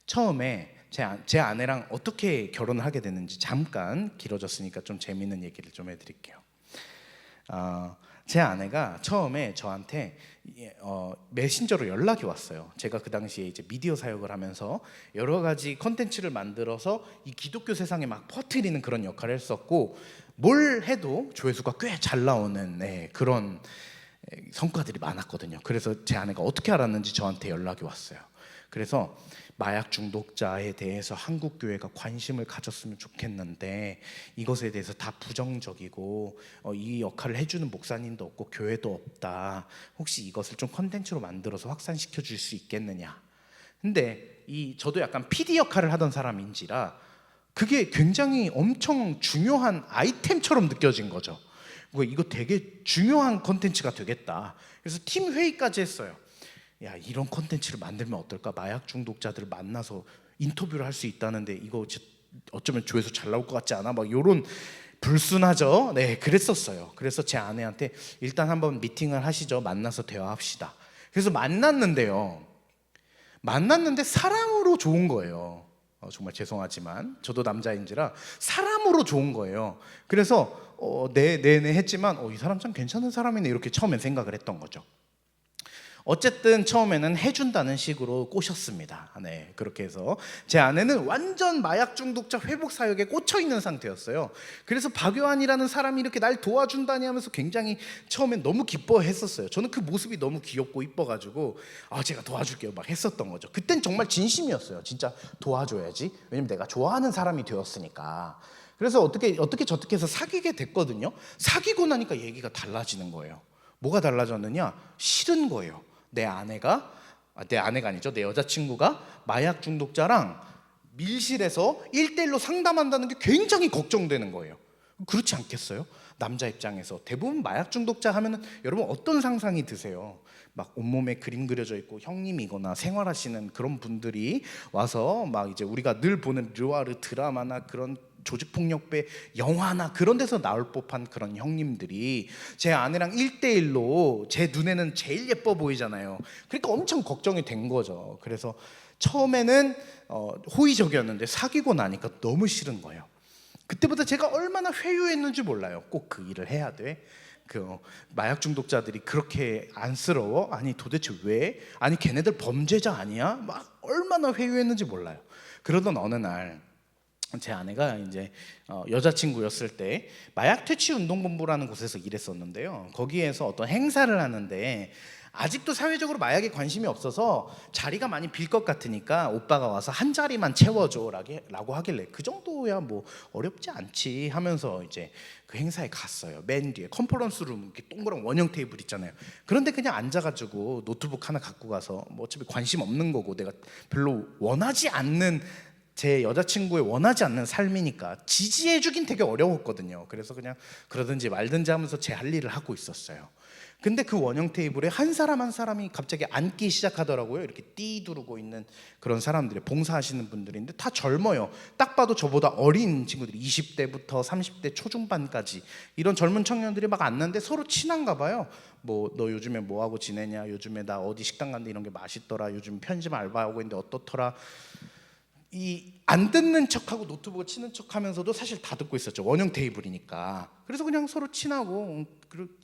처음에 제 아내랑 어떻게 결혼을 하게 됐는지 잠깐 길어졌으니까 좀 재미있는 얘기를 좀 해드릴게요. 제 아내가 처음에 저한테 메신저로 연락이 왔어요. 제가 그 당시에 이제 미디어 사역을 하면서 여러 가지 컨텐츠를 만들어서 이 기독교 세상에 막 퍼뜨리는 그런 역할을 했었고, 뭘 해도 조회수가 꽤 잘 나오는 그런 성과들이 많았거든요. 그래서 제 아내가 어떻게 알았는지 저한테 연락이 왔어요. 그래서 마약 중독자에 대해서 한국 교회가 관심을 가졌으면 좋겠는데 이것에 대해서 다 부정적이고 이 역할을 해주는 목사님도 없고 교회도 없다. 혹시 이것을 좀 컨텐츠로 만들어서 확산시켜 줄 수 있겠느냐. 근데 저도 약간 PD 역할을 하던 사람인지라 그게 굉장히 엄청 중요한 아이템처럼 느껴진 거죠. 이거 되게 중요한 컨텐츠가 되겠다. 그래서 팀 회의까지 했어요. 야, 이런 콘텐츠를 만들면 어떨까? 마약 중독자들을 만나서 인터뷰를 할 수 있다는데 이거 어쩌면 조회수 잘 나올 것 같지 않아? 막 이런 불순하죠. 네, 그랬었어요. 그래서 제 아내한테 일단 한번 미팅을 하시죠. 만나서 대화합시다. 그래서 만났는데 사람으로 좋은 거예요. 정말 죄송하지만 저도 남자인지라 사람으로 좋은 거예요. 그래서 네 했지만 이 사람 참 괜찮은 사람이네 이렇게 처음엔 생각을 했던 거죠. 어쨌든 처음에는 해준다는 식으로 꼬셨습니다. 네, 그렇게 해서 제 아내는 완전 마약 중독자 회복 사역에 꽂혀 있는 상태였어요. 그래서 박요한이라는 사람이 이렇게 날 도와준다니 하면서 굉장히 처음엔 너무 기뻐했었어요. 저는 그 모습이 너무 귀엽고 이뻐가지고 제가 도와줄게요 막 했었던 거죠. 그땐 정말 진심이었어요. 진짜 도와줘야지. 왜냐면 내가 좋아하는 사람이 되었으니까. 그래서 어떻게 저떻게 해서 사귀게 됐거든요. 사귀고 나니까 얘기가 달라지는 거예요. 뭐가 달라졌느냐? 싫은 거예요. 내 아내가 아니죠. 내 여자친구가 마약 중독자랑 밀실에서 1대1로 상담한다는 게 굉장히 걱정되는 거예요. 그렇지 않겠어요? 남자 입장에서 대부분 마약 중독자 하면은 여러분 어떤 상상이 드세요? 막 온몸에 그림 그려져 있고 형님이거나 생활하시는 그런 분들이 와서 막 이제 우리가 늘 보는 르와르 드라마나 그런 조직폭력배 영화나 그런 데서 나올 법한 그런 형님들이 제 아내랑 1대1로 제 눈에는 제일 예뻐 보이잖아요. 그러니까 엄청 걱정이 된 거죠. 그래서 처음에는 호의적이었는데 사귀고 나니까 너무 싫은 거예요. 그때부터 제가 얼마나 회유했는지 몰라요. 꼭 그 일을 해야 돼? 마약 중독자들이 그렇게 안쓰러워? 아니 도대체 왜? 아니 걔네들 범죄자 아니야? 막 얼마나 회유했는지 몰라요. 그러던 어느 날 제 아내가 이제 여자친구였을 때 마약 퇴치 운동본부라는 곳에서 일했었는데요. 거기에서 어떤 행사를 하는데 아직도 사회적으로 마약에 관심이 없어서 자리가 많이 빌 것 같으니까 오빠가 와서 한 자리만 채워줘 라고 하길래 그 정도야 뭐 어렵지 않지 하면서 이제 그 행사에 갔어요. 맨 뒤에 컨퍼런스 룸 이렇게 동그란 원형 테이블 있잖아요. 그런데 그냥 앉아가지고 노트북 하나 갖고 가서 뭐 어차피 관심 없는 거고 내가 별로 원하지 않는 제 여자친구의 원하지 않는 삶이니까 지지해주긴 되게 어려웠거든요. 그래서 그냥 그러든지 말든지 하면서 제 할 일을 하고 있었어요. 근데 그 원형 테이블에 한 사람 한 사람이 갑자기 앉기 시작하더라고요. 이렇게 띠 두르고 있는 그런 사람들이 봉사하시는 분들인데 다 젊어요. 딱 봐도 저보다 어린 친구들이 20대부터 30대 초중반까지 이런 젊은 청년들이 막 앉는데 서로 친한가 봐요. 뭐 너 요즘에 뭐 하고 지내냐? 요즘에 나 어디 식당 갔는데 이런 게 맛있더라. 요즘 편집 알바하고 있는데 어떻더라. 안 듣는 척하고 노트북을 치는 척하면서도 사실 다 듣고 있었죠. 원형 테이블이니까. 그래서 그냥 서로 친하고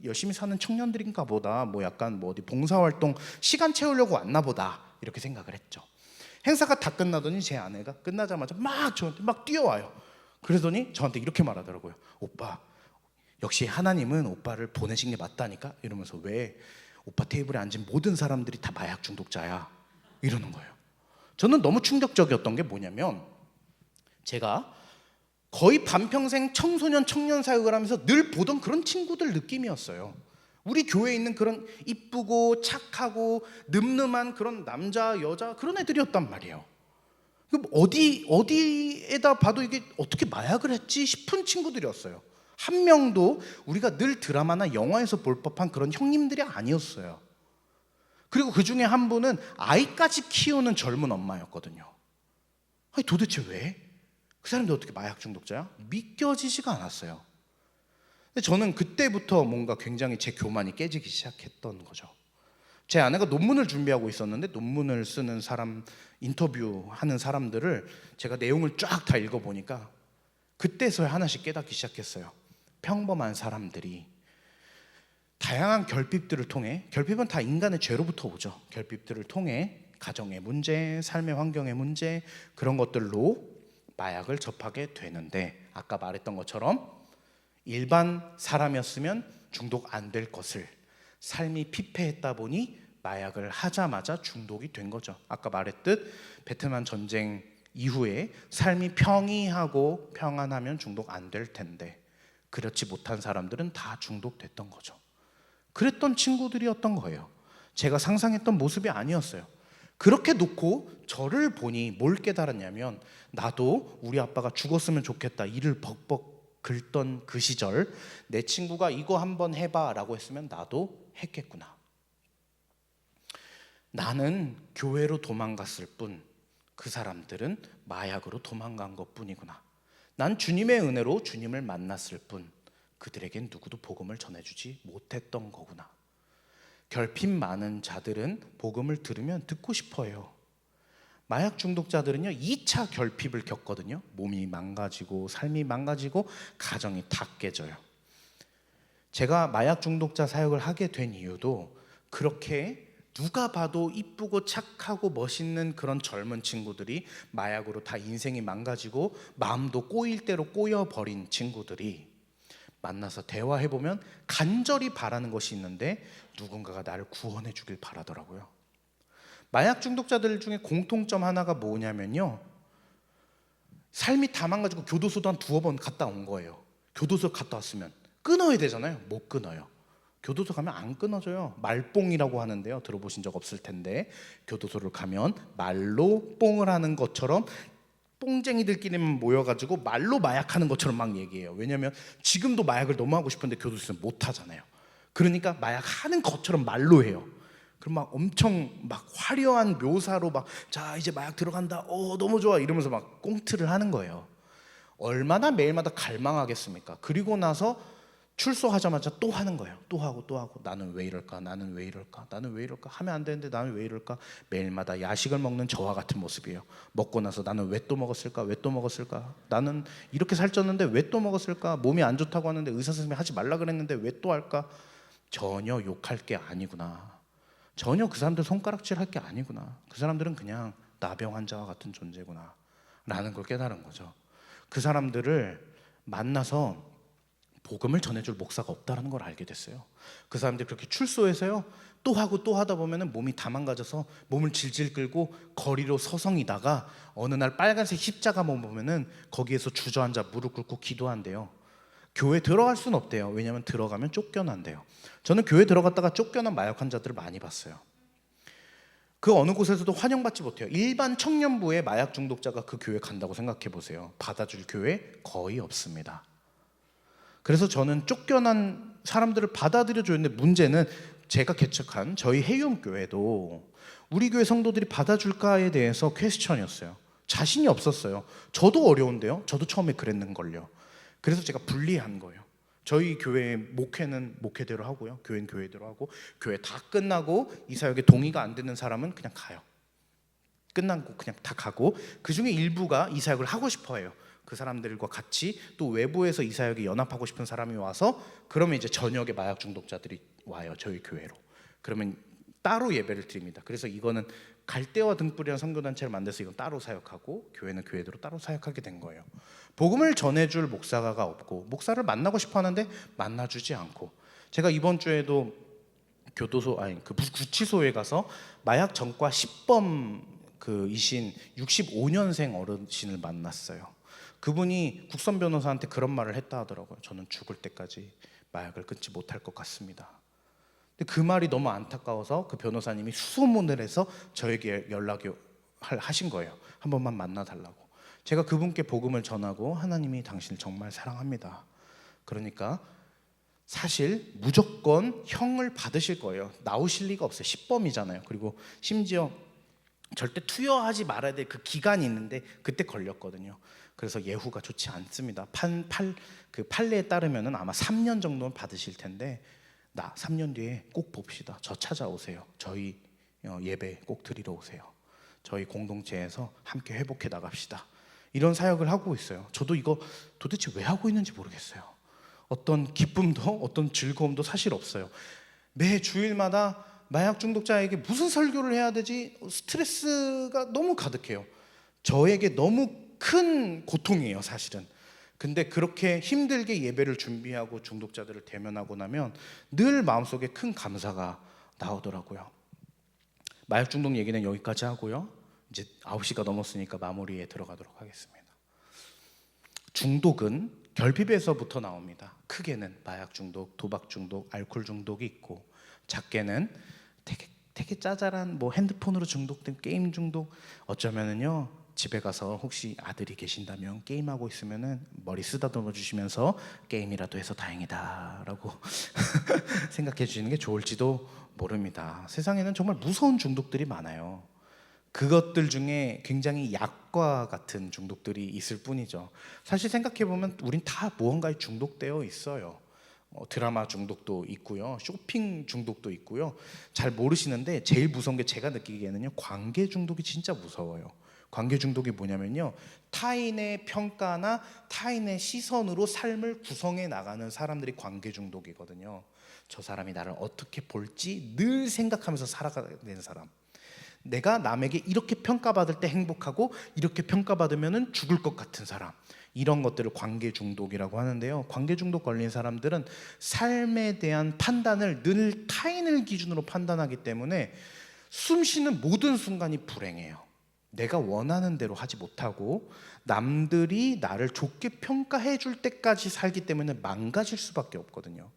열심히 사는 청년들인가 보다. 뭐 약간 뭐 어디 봉사활동 시간 채우려고 왔나 보다 이렇게 생각을 했죠. 행사가 다 끝나더니 제 아내가 끝나자마자 막 저한테 막 뛰어와요. 그러더니 저한테 이렇게 말하더라고요. 오빠, 역시 하나님은 오빠를 보내신 게 맞다니까? 이러면서 왜? 오빠 테이블에 앉은 모든 사람들이 다 마약 중독자야 이러는 거예요. 저는 너무 충격적이었던 게 뭐냐면, 제가 거의 반평생 청소년 청년 사역을 하면서 늘 보던 그런 친구들 느낌이었어요. 우리 교회에 있는 그런 이쁘고 착하고 늠름한 그런 남자 여자 그런 애들이었단 말이에요. 그럼 어디에다 봐도 이게 어떻게 마약을 했지 싶은 친구들이었어요. 한 명도 우리가 늘 드라마나 영화에서 볼 법한 그런 형님들이 아니었어요. 그리고 그 중에 한 분은 아이까지 키우는 젊은 엄마였거든요. 아니 도대체 왜? 그 사람들 어떻게 마약 중독자야? 믿겨지지가 않았어요. 근데 저는 그때부터 뭔가 굉장히 제 교만이 깨지기 시작했던 거죠. 제 아내가 논문을 준비하고 있었는데 논문을 쓰는 사람, 인터뷰하는 사람들을 제가 내용을 쫙 다 읽어보니까 그때서야 하나씩 깨닫기 시작했어요. 평범한 사람들이 다양한 결핍들을 통해, 결핍은 다 인간의 죄로부터 오죠. 결핍들을 통해 가정의 문제, 삶의 환경의 문제, 그런 것들로 마약을 접하게 되는데, 아까 말했던 것처럼 일반 사람이었으면 중독 안 될 것을 삶이 피폐했다 보니 마약을 하자마자 중독이 된 거죠. 아까 말했듯 베트남 전쟁 이후에 삶이 평이하고 평안하면 중독 안 될 텐데 그렇지 못한 사람들은 다 중독됐던 거죠. 그랬던 친구들이었던 거예요. 제가 상상했던 모습이 아니었어요. 그렇게 놓고 저를 보니 뭘 깨달았냐면, 나도 우리 아빠가 죽었으면 좋겠다 이를 벅벅 긁던 그 시절 내 친구가 이거 한번 해봐 라고 했으면 나도 했겠구나. 나는 교회로 도망갔을 뿐 그 사람들은 마약으로 도망간 것 뿐이구나. 난 주님의 은혜로 주님을 만났을 뿐 그들에겐 누구도 복음을 전해주지 못했던 거구나. 결핍 많은 자들은 복음을 들으면 듣고 싶어요. 마약 중독자들은요 2차 결핍을 겪거든요. 몸이 망가지고 삶이 망가지고 가정이 다 깨져요. 제가 마약 중독자 사역을 하게 된 이유도 그렇게 누가 봐도 이쁘고 착하고 멋있는 그런 젊은 친구들이 마약으로 다 인생이 망가지고 마음도 꼬일 대로 꼬여버린 친구들이 만나서 대화해보면 간절히 바라는 것이 있는데 누군가가 나를 구원해 주길 바라더라고요. 마약 중독자들 중에 공통점 하나가 뭐냐면요, 삶이 다 망가지고 교도소도 한 2번 갔다 온 거예요. 교도소 갔다 왔으면 끊어야 되잖아요. 못 끊어요. 교도소 가면 안 끊어져요. 말뽕이라고 하는데요, 들어보신 적 없을 텐데 교도소를 가면 말로 뽕을 하는 것처럼 뽕쟁이들끼리만 모여가지고 말로 마약하는 것처럼 막 얘기해요. 왜냐하면 지금도 마약을 너무 하고 싶은데 교도소에서 못 하잖아요. 그러니까 마약하는 것처럼 말로 해요. 그럼 막 엄청 막 화려한 묘사로 막 자 이제 마약 들어간다, 너무 좋아 이러면서 막 꽁트를 하는 거예요. 얼마나 매일마다 갈망하겠습니까? 그리고 나서 출소하자마자 또 하는 거예요. 또 하고 또 하고. 나는 왜 이럴까? 나는 왜 이럴까? 나는 왜 이럴까? 하면 안 되는데 나는 왜 이럴까? 매일마다 야식을 먹는 저와 같은 모습이에요. 먹고 나서 나는 왜 또 먹었을까? 왜 또 먹었을까? 나는 이렇게 살쪘는데 왜 또 먹었을까? 몸이 안 좋다고 하는데 의사 선생님이 하지 말라 그랬는데 왜 또 할까? 전혀 욕할 게 아니구나. 전혀 그 사람들 손가락질 할 게 아니구나. 그 사람들은 그냥 나병 환자와 같은 존재구나 라는 걸 깨달은 거죠. 그 사람들을 만나서 복음을 전해줄 목사가 없다는 걸 알게 됐어요. 그 사람들이 그렇게 출소해서요 또 하고 또 하다 보면 몸이 다 망가져서 몸을 질질 끌고 거리로 서성이다가 어느 날 빨간색 십자가만 보면은 거기에서 주저앉아 무릎 꿇고 기도한대요. 교회 들어갈 수는 없대요. 왜냐하면 들어가면 쫓겨난대요. 저는 교회 들어갔다가 쫓겨난 마약 환자들을 많이 봤어요. 그 어느 곳에서도 환영받지 못해요. 일반 청년부의 마약 중독자가 그 교회 간다고 생각해 보세요. 받아줄 교회 거의 없습니다. 그래서 저는 쫓겨난 사람들을 받아들여줘야 하는데, 문제는 제가 개척한 저희 해움교회도 우리 교회 성도들이 받아줄까에 대해서 퀘스천이었어요. 자신이 없었어요. 저도 어려운데요. 저도 처음에 그랬는걸요. 그래서 제가 분리한 거예요. 저희 교회 목회는 목회대로 하고요, 교회는 교회대로 하고, 교회 다 끝나고 이 사역에 동의가 안 되는 사람은 그냥 가요. 끝나고 그냥 다 가고, 그 중에 일부가 이 사역을 하고 싶어 해요. 그 사람들과 같이 또 외부에서 이 사역에 연합하고 싶은 사람이 와서, 그러면 이제 저녁에 마약 중독자들이 와요, 저희 교회로. 그러면 따로 예배를 드립니다. 그래서 이거는 갈대와 등불이라는 선교단체를 만들어서 이건 따로 사역하고, 교회는 교회대로 따로 사역하게 된 거예요. 복음을 전해줄 목사가 없고, 목사를 만나고 싶어 하는데 만나주지 않고. 제가 이번 주에도 구치소에 가서 마약 전과 10범 이신 65년생 어르신을 만났어요. 그분이 국선 변호사한테 그런 말을 했다 하더라고요. 저는 죽을 때까지 마약을 끊지 못할 것 같습니다. 근데 그 말이 너무 안타까워서 그 변호사님이 수소문을 해서 저에게 연락을 하신 거예요. 한 번만 만나달라고. 제가 그분께 복음을 전하고 하나님이 당신을 정말 사랑합니다. 그러니까 사실 무조건 형을 받으실 거예요. 나오실 리가 없어요. 10범이잖아요. 그리고 심지어 절대 투여하지 말아야 될 그 기간이 있는데 그때 걸렸거든요. 그래서 예후가 좋지 않습니다. 그 판례에 따르면은 아마 3년 정도는 받으실 텐데 3년 뒤에 꼭 봅시다. 저 찾아오세요. 저희 예배 꼭 드리러 오세요. 저희 공동체에서 함께 회복해 나갑시다. 이런 사역을 하고 있어요. 저도 이거 도대체 왜 하고 있는지 모르겠어요. 어떤 기쁨도 어떤 즐거움도 사실 없어요. 매 주일마다 마약 중독자에게 무슨 설교를 해야 되지? 스트레스가 너무 가득해요. 저에게 너무 큰 고통이에요, 사실은. 근데 그렇게 힘들게 예배를 준비하고 중독자들을 대면하고 나면 늘 마음속에 큰 감사가 나오더라고요. 마약 중독 얘기는 여기까지 하고요. 이제 9시가 넘었으니까 마무리에 들어가도록 하겠습니다. 중독은 결핍에서부터 나옵니다. 크게는 마약 중독, 도박 중독, 알코올 중독이 있고, 작게는 되게 짜잘한 핸드폰으로 중독된 게임 중독. 어쩌면은요, 집에 가서 혹시 아들이 계신다면 게임하고 있으면은 머리 쓰다듬어 주시면서 게임이라도 해서 다행이다라고 생각해 주시는 게 좋을지도 모릅니다. 세상에는 정말 무서운 중독들이 많아요. 그것들 중에 굉장히 약과 같은 중독들이 있을 뿐이죠. 사실 생각해 보면 우린 다 무언가에 중독되어 있어요. 드라마 중독도 있고요, 쇼핑 중독도 있고요. 잘 모르시는데 제일 무서운 게 제가 느끼기에는요, 관계 중독이 진짜 무서워요. 관계 중독이 뭐냐면요, 타인의 평가나 타인의 시선으로 삶을 구성해 나가는 사람들이 관계 중독이거든요. 저 사람이 나를 어떻게 볼지 늘 생각하면서 살아가는 사람. 내가 남에게 이렇게 평가받을 때 행복하고 이렇게 평가받으면 죽을 것 같은 사람. 이런 것들을 관계 중독이라고 하는데요. 관계 중독 걸린 사람들은 삶에 대한 판단을 늘 타인을 기준으로 판단하기 때문에 숨 쉬는 모든 순간이 불행해요. 내가 원하는 대로 하지 못하고 남들이 나를 좋게 평가해 줄 때까지 살기 때문에 망가질 수밖에 없거든요.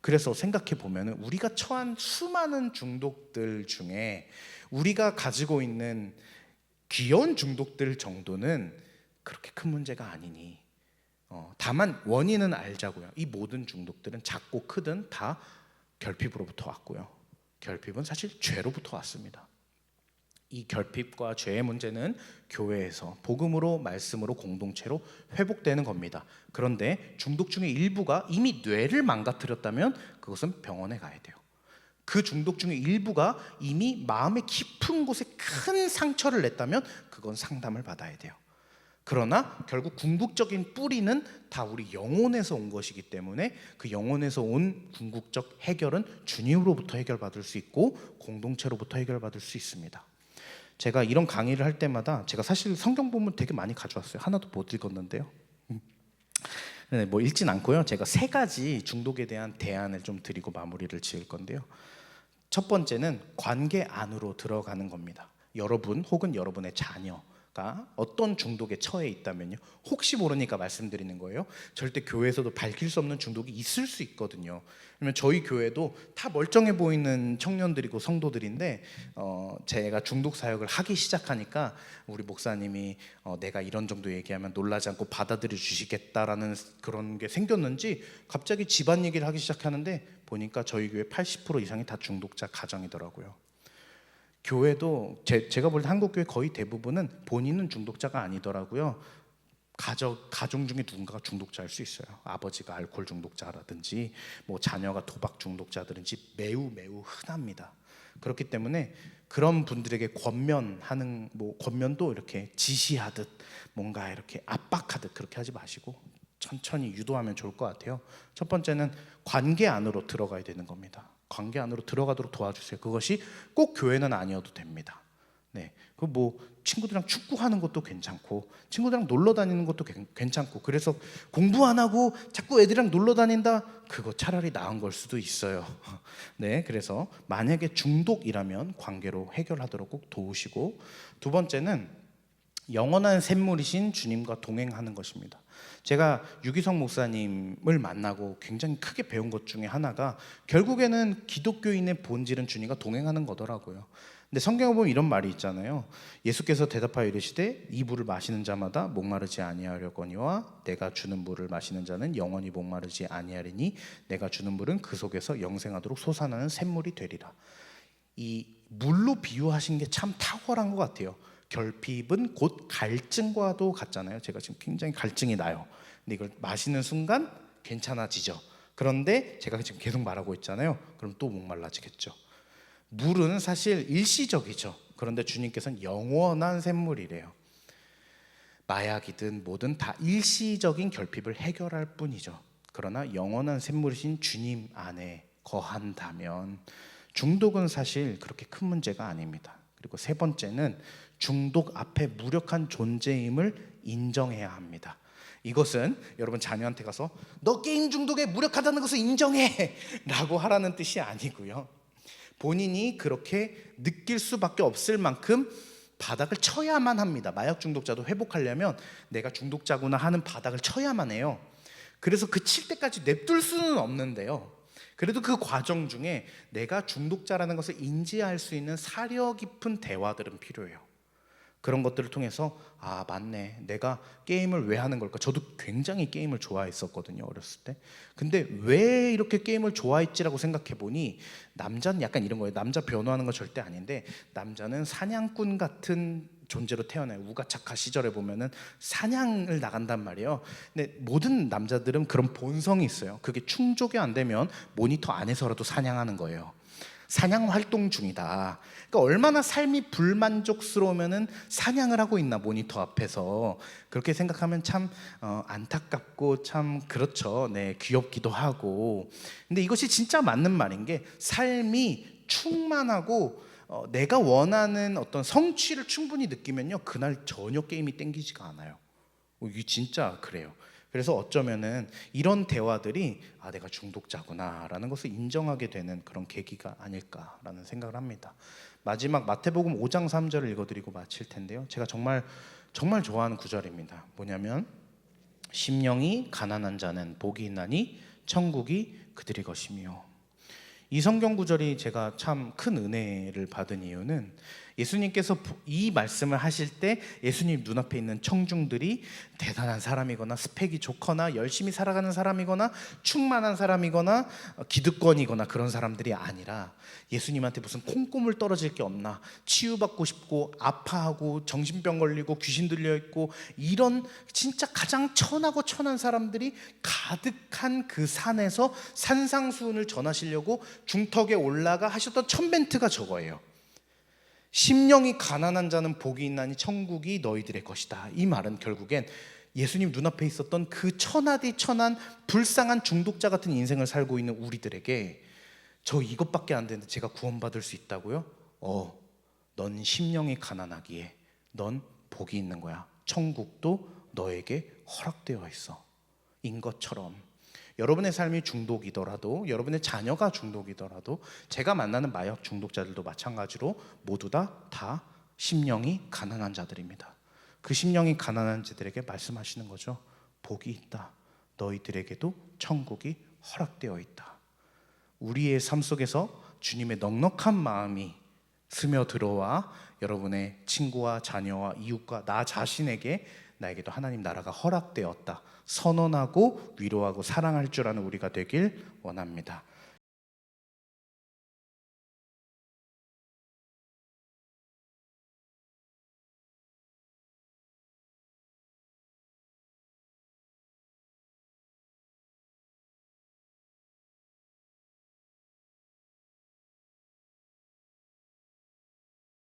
그래서 생각해 보면 우리가 처한 수많은 중독들 중에 우리가 가지고 있는 귀여운 중독들 정도는 그렇게 큰 문제가 아니니, 다만 원인은 알자고요. 이 모든 중독들은 작고 크든 다 결핍으로부터 왔고요. 결핍은 사실 죄로부터 왔습니다. 이 결핍과 죄의 문제는 교회에서 복음으로, 말씀으로, 공동체로 회복되는 겁니다. 그런데 중독 중의 일부가 이미 뇌를 망가뜨렸다면 그것은 병원에 가야 돼요. 그 중독 중의 일부가 이미 마음의 깊은 곳에 큰 상처를 냈다면 그건 상담을 받아야 돼요. 그러나 결국 궁극적인 뿌리는 다 우리 영혼에서 온 것이기 때문에 그 영혼에서 온 궁극적 해결은 주님으로부터 해결받을 수 있고 공동체로부터 해결받을 수 있습니다. 제가 이런 강의를 할 때마다 제가 사실 성경 본문 되게 많이 가져왔어요. 하나도 못 읽었는데요. 네, 읽진 않고요. 제가 3가지 중독에 대한 대안을 좀 드리고 마무리를 지을 건데요. 첫 번째는 관계 안으로 들어가는 겁니다. 여러분 혹은 여러분의 자녀가 어떤 중독에 처해 있다면요, 혹시 모르니까 말씀드리는 거예요. 절대 교회에서도 밝힐 수 없는 중독이 있을 수 있거든요. 왜냐면 저희 교회도 다 멀쩡해 보이는 청년들이고 성도들인데 제가 중독 사역을 하기 시작하니까 우리 목사님이 내가 이런 정도 얘기하면 놀라지 않고 받아들여 주시겠다라는 그런 게 생겼는지 갑자기 집안 얘기를 하기 시작하는데 보니까 저희 교회 80% 이상이 다 중독자 가정이더라고요. 교회도 제가 볼 때 한국 교회 거의 대부분은 본인은 중독자가 아니더라고요. 가정 중에 누군가가 중독자일 수 있어요. 아버지가 알코올 중독자라든지 자녀가 도박 중독자든지 매우 흔합니다. 그렇기 때문에 그런 분들에게 권면하는 권면도 이렇게 지시하듯 뭔가 이렇게 압박하듯 그렇게 하지 마시고 천천히 유도하면 좋을 것 같아요. 첫 번째는 관계 안으로 들어가야 되는 겁니다. 관계 안으로 들어가도록 도와주세요. 그것이 꼭 교회는 아니어도 됩니다. 네, 그 뭐 친구들이랑 축구하는 것도 괜찮고 친구들이랑 놀러 다니는 것도 괜찮고 그래서 공부 안 하고 자꾸 애들이랑 놀러 다닌다? 그거 차라리 나은 걸 수도 있어요. 네, 그래서 만약에 중독이라면 관계로 해결하도록 꼭 도우시고, 두 번째는 영원한 샘물이신 주님과 동행하는 것입니다. 제가 유기성 목사님을 만나고 굉장히 크게 배운 것 중에 하나가 결국에는 기독교인의 본질은 주님과 동행하는 거더라고요. 근데 성경에 보면 이런 말이 있잖아요. 예수께서 대답하여 이르시되 이 물을 마시는 자마다 목마르지 아니하려거니와 내가 주는 물을 마시는 자는 영원히 목마르지 아니하리니 내가 주는 물은 그 속에서 영생하도록 솟아나는 샘물이 되리라. 이 물로 비유하신 게 참 탁월한 것 같아요. 결핍은 곧 갈증과도 같잖아요. 제가 지금 굉장히 갈증이 나요. 근데 이걸 마시는 순간 괜찮아지죠. 그런데 제가 지금 계속 말하고 있잖아요. 그럼 또 목말라지겠죠. 물은 사실 일시적이죠. 그런데 주님께서는 영원한 샘물이래요. 마약이든 뭐든 다 일시적인 결핍을 해결할 뿐이죠. 그러나 영원한 샘물이신 주님 안에 거한다면 중독은 사실 그렇게 큰 문제가 아닙니다. 그리고 세 번째는 중독 앞에 무력한 존재임을 인정해야 합니다. 이것은 여러분 자녀한테 가서 너 게임 중독에 무력하다는 것을 인정해 라고 하라는 뜻이 아니고요. 본인이 그렇게 느낄 수밖에 없을 만큼 바닥을 쳐야만 합니다. 마약 중독자도 회복하려면 내가 중독자구나 하는 바닥을 쳐야만 해요. 그래서 그 칠 때까지 냅둘 수는 없는데요. 그래도 그 과정 중에 내가 중독자라는 것을 인지할 수 있는 사려 깊은 대화들은 필요해요. 그런 것들을 통해서 아 맞네, 내가 게임을 왜 하는 걸까? 저도 굉장히 게임을 좋아했었거든요, 어렸을 때. 근데 왜 이렇게 게임을 좋아했지라고 생각해 보니 남자는 약간 이런 거예요. 남자 변호하는 건 절대 아닌데 남자는 사냥꾼 같은 존재로 태어나요. 우가차카 시절에 보면은 사냥을 나간단 말이에요. 근데 모든 남자들은 그런 본성이 있어요. 그게 충족이 안 되면 모니터 안에서라도 사냥하는 거예요. 사냥 활동 중이다. 그러니까 얼마나 삶이 불만족스러우면은 사냥을 하고 있나, 모니터 앞에서. 그렇게 생각하면 참 안타깝고 참 그렇죠. 네, 귀엽기도 하고. 근데 이것이 진짜 맞는 말인 게 삶이 충만하고 내가 원하는 어떤 성취를 충분히 느끼면요, 그날 전혀 게임이 땡기지가 않아요. 이게 진짜 그래요. 그래서 어쩌면은 이런 대화들이 아 내가 중독자구나라는 것을 인정하게 되는 그런 계기가 아닐까라는 생각을 합니다. 마지막 마태복음 5장 3절을 읽어드리고 마칠 텐데요. 제가 정말 좋아하는 구절입니다. 뭐냐면 심령이 가난한 자는 복이 있나니 천국이 그들의 것이며. 이 성경 구절이 제가 참 큰 은혜를 받은 이유는 예수님께서 이 말씀을 하실 때 예수님 눈앞에 있는 청중들이 대단한 사람이거나 스펙이 좋거나 열심히 살아가는 사람이거나 충만한 사람이거나 기득권이거나 그런 사람들이 아니라 예수님한테 무슨 콩고물 떨어질 게 없나, 치유받고 싶고 아파하고 정신병 걸리고 귀신 들려있고 이런 진짜 가장 천하고 천한 사람들이 가득한 그 산에서 산상수훈을 전하시려고 중턱에 올라가 하셨던 첫 멘트가 저거예요. 심령이 가난한 자는 복이 있나니 천국이 너희들의 것이다. 이 말은 결국엔 예수님 눈앞에 있었던 그 천하디 천한 불쌍한 중독자 같은 인생을 살고 있는 우리들에게 저 이것밖에 안 되는데 제가 구원받을 수 있다고요? 넌 심령이 가난하기에 넌 복이 있는 거야. 천국도 너에게 허락되어 있어. 인 것처럼 여러분의 삶이 중독이더라도, 여러분의 자녀가 중독이더라도, 제가 만나는 마약 중독자들도 마찬가지로 모두 다 심령이 가난한 자들입니다. 그 심령이 가난한 자들에게 말씀하시는 거죠. 복이 있다. 너희들에게도 천국이 허락되어 있다. 우리의 삶 속에서 주님의 넉넉한 마음이 스며들어와 여러분의 친구와 자녀와 이웃과 나 자신에게 나에게도 하나님 나라가 허락되었다 선언하고 위로하고 사랑할 줄 아는 우리가 되길 원합니다.